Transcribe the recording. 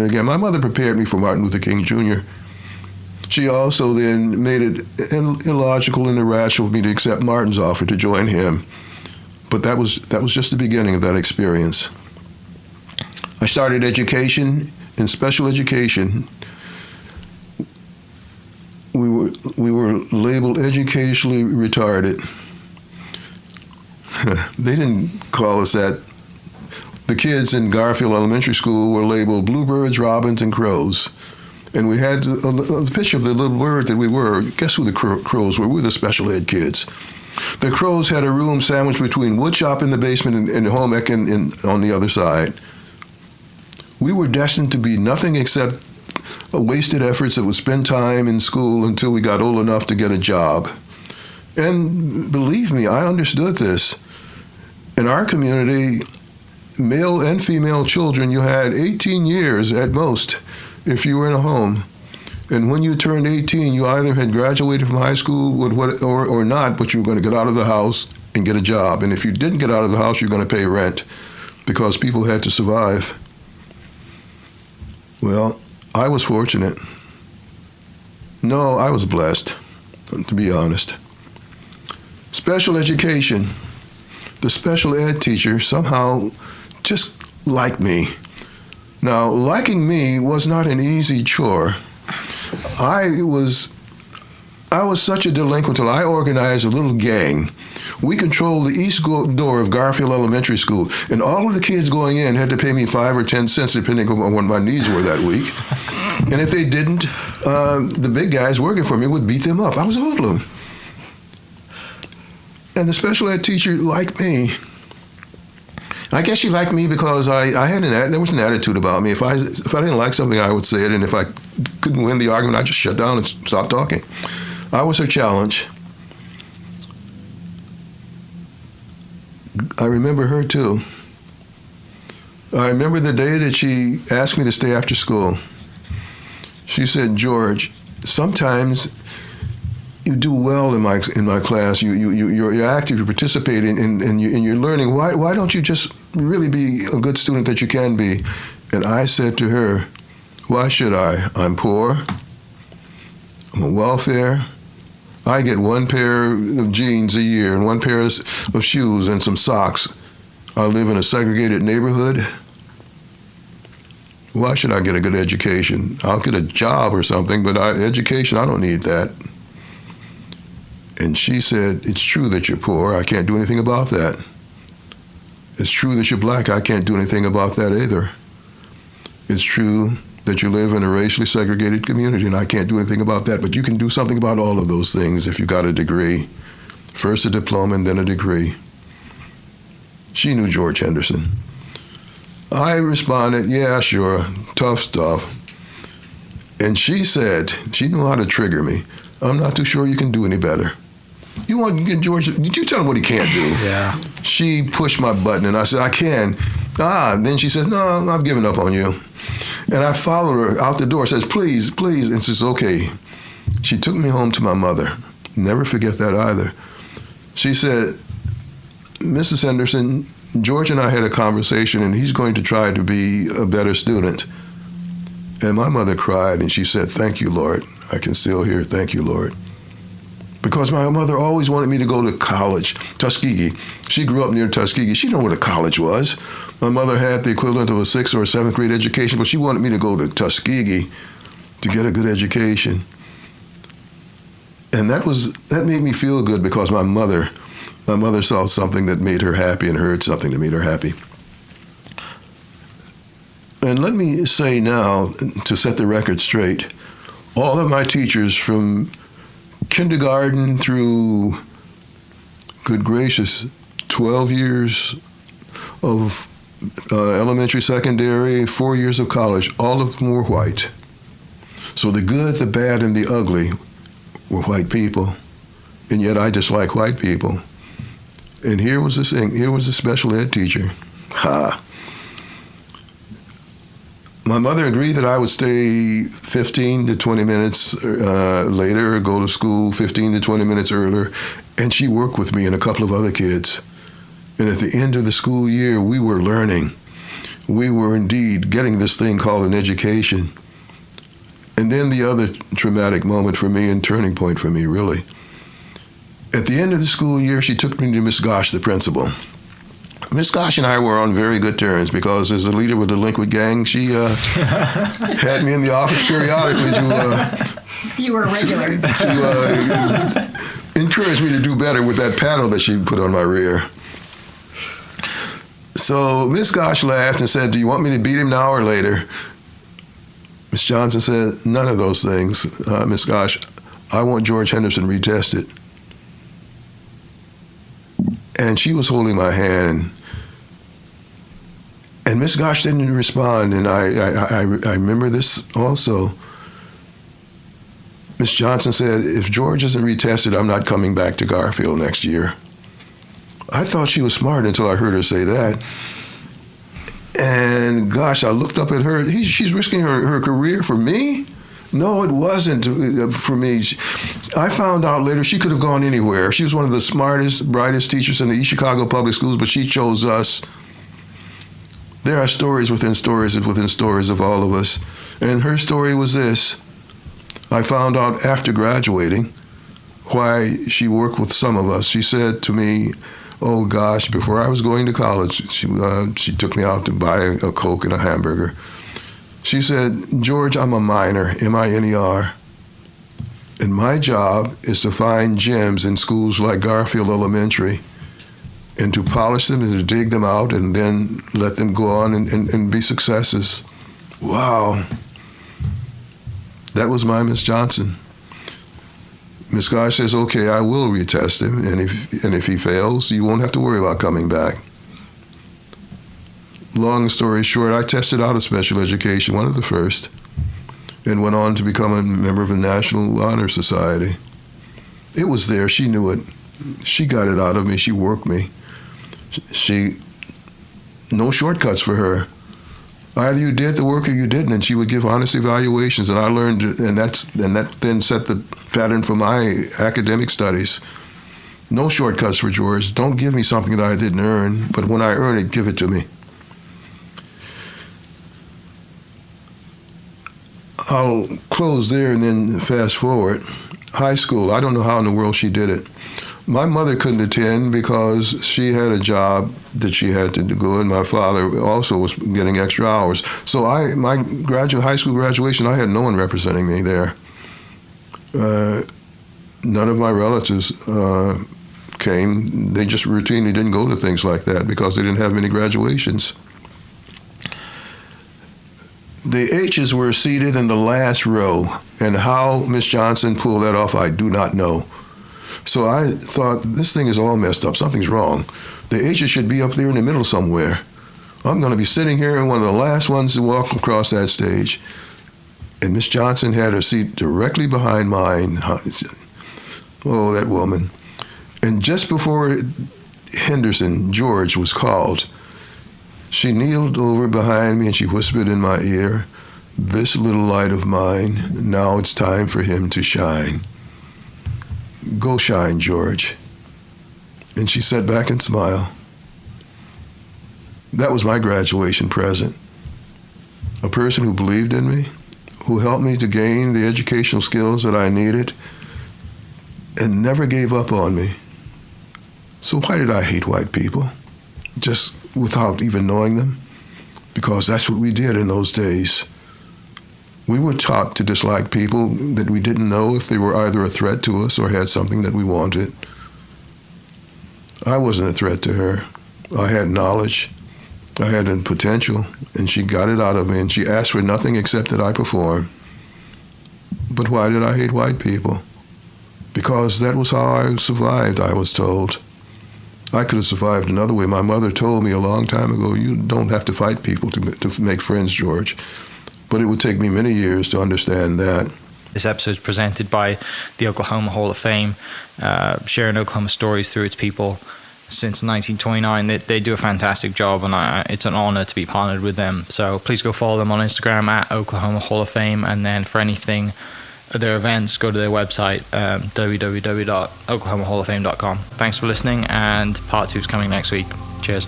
again. My mother prepared me for Martin Luther King Jr. She also then made it illogical and irrational for me to accept Martin's offer to join him. But that was just the beginning of that experience. I started education in special education. We were labeled educationally retarded. They didn't call us that. The kids in Garfield Elementary School were labeled bluebirds, robins, and crows. And we had a picture of the little bird that we were. Guess who the crows were? We were the special ed kids. The crows had a room sandwiched between woodshop in the basement and home ec on the other side. We were destined to be nothing except wasted efforts that would spend time in school until we got old enough to get a job. And believe me, I understood this. In our community, male and female children, you had 18 years at most if you were in a home. And when you turned 18, you either had graduated from high school or not, but you were going to get out of the house and get a job. And if you didn't get out of the house, you're going to pay rent because people had to survive. Well, I was fortunate. No, I was blessed, to be honest. Special education. The special ed teacher somehow just liked me. Now, liking me was not an easy chore. I was such a delinquent till I organized a little gang. We controlled the east door of Garfield Elementary School, and all of the kids going in had to pay me 5 or 10 cents depending on what my needs were that week. And if they didn't, the big guys working for me would beat them up. I was a hoodlum. And the special ed teacher liked me. I guess she liked me because there was an attitude about me. If I didn't like something, I would say it, and if I couldn't win the argument, I'd just shut down and stop talking. I was her challenge. I remember her too. I remember the day that she asked me to stay after school. She said, "George, sometimes you do well in my class. You're active, you participate, and you're learning. Why don't you just really be a good student that you can be?" And I said to her, "Why should I? I'm poor. I'm on welfare. I get one pair of jeans a year and one pair of shoes and some socks. I live in a segregated neighborhood. Why should I get a good education? I'll get a job or something, but education, I don't need that." And she said, "It's true that you're poor. I can't do anything about that. It's true that you're black. I can't do anything about that either. It's true that you live in a racially segregated community, and I can't do anything about that. But you can do something about all of those things if you got a degree. First a diploma and then a degree." She knew George Henderson. I responded, "Yeah, sure, tough stuff." And she said, she knew how to trigger me, "I'm not too sure you can do any better. You want to get George, did you tell him what he can't do?" Yeah. She pushed my button and I said, "I can." Then she says, "No, I've given up on you." And I followed her out the door, says, "Please, please." And says, "Okay." She took me home to my mother. Never forget that either. She said, "Mrs. Henderson, George and I had a conversation and he's going to try to be a better student." And my mother cried and she said, "Thank you, Lord." I can still hear, "Thank you, Lord." Because my mother always wanted me to go to college, Tuskegee. She grew up near Tuskegee. She didn't know what a college was. My mother had the equivalent of a 6th or 7th grade education, but she wanted me to go to Tuskegee to get a good education. And that made me feel good because my mother saw something that made her happy and heard something that made her happy. And let me say now, to set the record straight, all of my teachers from kindergarten through, good gracious, 12 years of elementary, secondary, 4 years of college, all of them were white. So the good, the bad, and the ugly were white people. And yet I dislike white people. And here was this thing, here was a special ed teacher. My mother agreed that I would stay 15 to 20 minutes later or go to school 15 to 20 minutes earlier, and she worked with me and a couple of other kids. And at the end of the school year, we were learning. we were indeed getting this thing called an education. And then the other traumatic moment for me and turning point for me, really. At the end of the school year, she took me to Miss Gosh, the principal. Miss Gosh and I were on very good terms because as a leader of a delinquent gang, she had me in the office periodically to... you were regular. To encourage me to do better with that paddle that she put on my rear. So Miss Gosh laughed and said, "Do you want me to beat him now or later?" Miss Johnson said, "None of those things, Miss Gosh. I want George Henderson retested." And she was holding my hand. And Miss Gosh didn't respond. And I remember this also. Miss Johnson said, "If George isn't retested, I'm not coming back to Garfield next year." I thought she was smart until I heard her say that. And gosh, I looked up at her. She's risking her career for me? No, it wasn't for me. I found out later she could have gone anywhere. She was one of the smartest, brightest teachers in the East Chicago public schools, but she chose us. There are stories within stories within stories of all of us. And her story was this. I found out after graduating why she worked with some of us. She said to me, oh gosh, before I was going to college, she took me out to buy a Coke and a hamburger. She said, "George, I'm a miner, M-I-N-E-R, and my job is to find gems in schools like Garfield Elementary and to polish them and to dig them out and then let them go on and be successes." Wow. That was my Miss Johnson. Miss Gosh says, "Okay, I will retest him, and if he fails, you won't have to worry about coming back." Long story short, I tested out of special education, one of the first, and went on to become a member of the National Honor Society. It was there. She knew it. She got it out of me. She worked me. No shortcuts for her. Either you did the work or you didn't, and she would give honest evaluations, and I learned, and that then set the pattern for my academic studies. No shortcuts for George. Don't give me something that I didn't earn, but when I earn it, give it to me. I'll close there and then fast forward. High school, I don't know how in the world she did it. My mother couldn't attend because she had a job that she had to go, and my father also was getting extra hours. So my high school graduation, I had no one representing me there. None of my relatives came. They just routinely didn't go to things like that because they didn't have many graduations. The H's were seated in the last row, and how Miss Johnson pulled that off, I do not know. So I thought, this thing is all messed up. Something's wrong. The H's should be up there in the middle somewhere. I'm going to be sitting here and one of the last ones to walk across that stage. And Miss Johnson had her seat directly behind mine. Oh, that woman. And just before Henderson, George, was called, she kneeled over behind me and she whispered in my ear, "This little light of mine, now it's time for him to shine. Go shine, George." And she sat back and smiled. That was my graduation present. A person who believed in me, who helped me to gain the educational skills that I needed, and never gave up on me. So why did I hate white people? Just without even knowing them? Because that's what we did in those days. We were taught to dislike people that we didn't know if they were either a threat to us or had something that we wanted. I wasn't a threat to her. I had knowledge. I had a potential, and she got it out of me, and she asked for nothing except that I perform. But why did I hate white people? Because that was how I survived, I was told. I could have survived another way. My mother told me a long time ago, you don't have to fight people to make friends, George. But it would take me many years to understand that. This episode is presented by the Oklahoma Hall of Fame, sharing Oklahoma stories through its people since 1929. They do a fantastic job, and it's an honor to be partnered with them. So please go follow them on Instagram at Oklahoma Hall of Fame, and then for anything, their events, go to their website, www.oklahomahalloffame.com. Thanks for listening, and part 2 is coming next week. Cheers.